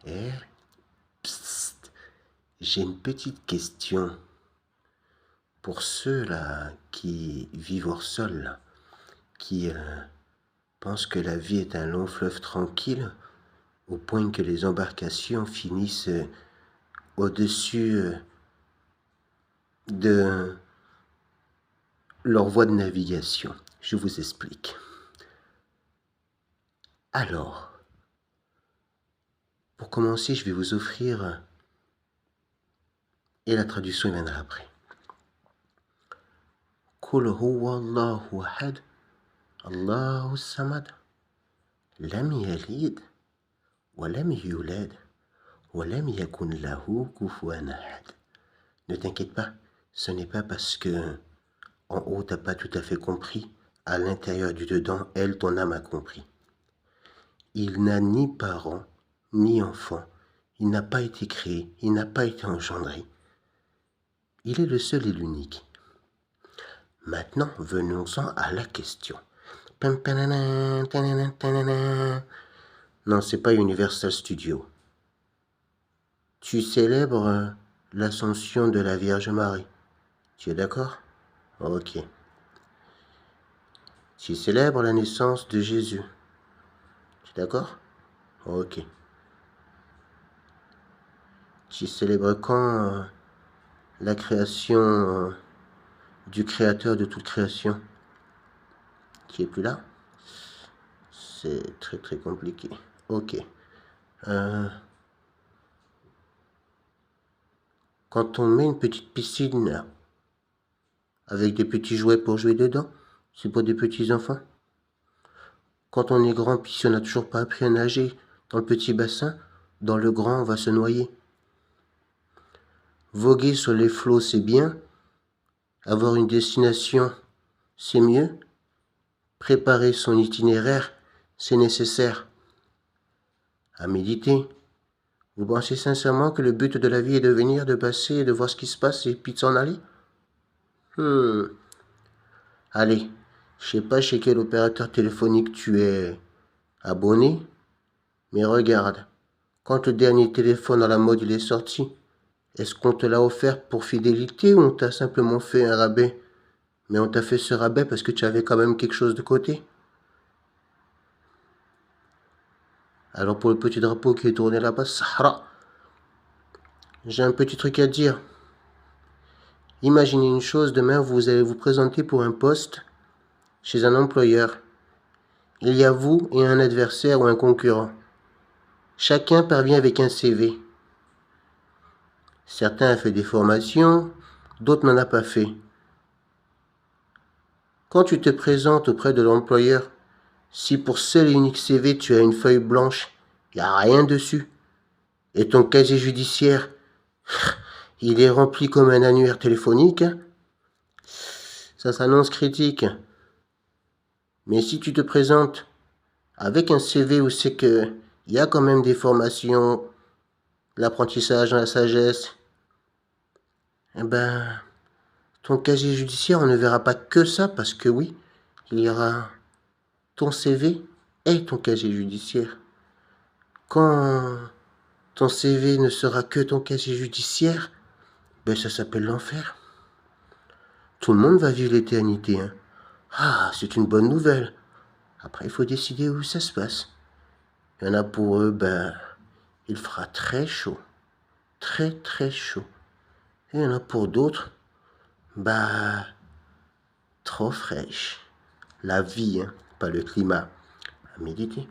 Eh, psst, j'ai une petite question pour ceux-là qui vivent hors sol, là, qui pensent que la vie est un long fleuve tranquille, au point que les embarcations finissent au-dessus de leur voie de navigation. Je vous explique. Alors, pour commencer, je vais vous offrir, et la traduction viendra après. Qul huwa Allahu ahad, Allahu samad, lam yalid, wa lam yulad, wa lam yakun lahu kufuwan ahad. Ne t'inquiète pas, ce n'est pas parce que en haut t'as pas tout à fait compris, à l'intérieur du dedans, elle, ton âme a compris. Il n'a ni parents, ni enfants, il n'a pas été créé, il n'a pas été engendré. Il est le seul et l'unique. Maintenant, venons-en à la question. Non, c'est pas Universal Studios. Tu célèbres l'ascension de la Vierge Marie. Tu es d'accord? Ok. Tu célèbres la naissance de Jésus. Tu es d'accord? Ok. Tu célèbres quand la création du créateur de toute création qui est plus là? C'est très très compliqué. Ok. Quand on met une petite piscine avec des petits jouets pour jouer dedans, c'est pour des petits enfants. Quand on est grand, puis si on n'a toujours pas appris à nager dans le petit bassin, dans le grand, on va se noyer. Voguer sur les flots, c'est bien. Avoir une destination, c'est mieux. Préparer son itinéraire, c'est nécessaire. À méditer. Vous pensez sincèrement que le but de la vie est de venir, de passer, de voir ce qui se passe et puis de s'en aller? Allez, je sais pas chez quel opérateur téléphonique tu es abonné, mais regarde, quand le dernier téléphone à la mode il est sorti, est-ce qu'on te l'a offert pour fidélité ou on t'a simplement fait un rabais? Mais on t'a fait ce rabais parce que tu avais quand même quelque chose de côté. Alors pour le petit drapeau qui est tourné là-bas, Sahara, j'ai un petit truc à dire. Imaginez une chose, demain vous allez vous présenter pour un poste chez un employeur. Il y a vous et un adversaire ou un concurrent. Chacun parvient avec un CV. Certains ont fait des formations, d'autres n'en ont pas fait. Quand tu te présentes auprès de l'employeur, si pour seul et unique CV tu as une feuille blanche, il n'y a rien dessus, et ton casier judiciaire, il est rempli comme un annuaire téléphonique, ça s'annonce critique. Mais si tu te présentes avec un CV où c'est que il y a quand même des formations, l'apprentissage dans la sagesse, eh ben, ton casier judiciaire, on ne verra pas que ça, parce que oui, il y aura ton CV et ton casier judiciaire. Quand ton CV ne sera que ton casier judiciaire, ben ça s'appelle l'enfer. Tout le monde va vivre l'éternité. Hein. Ah, c'est une bonne nouvelle. Après, il faut décider où ça se passe. Il y en a pour eux, ben, il fera très chaud. Très, très chaud. Et il y en a pour d'autres, bah, trop fraîche. La vie, hein, pas le climat. À méditer.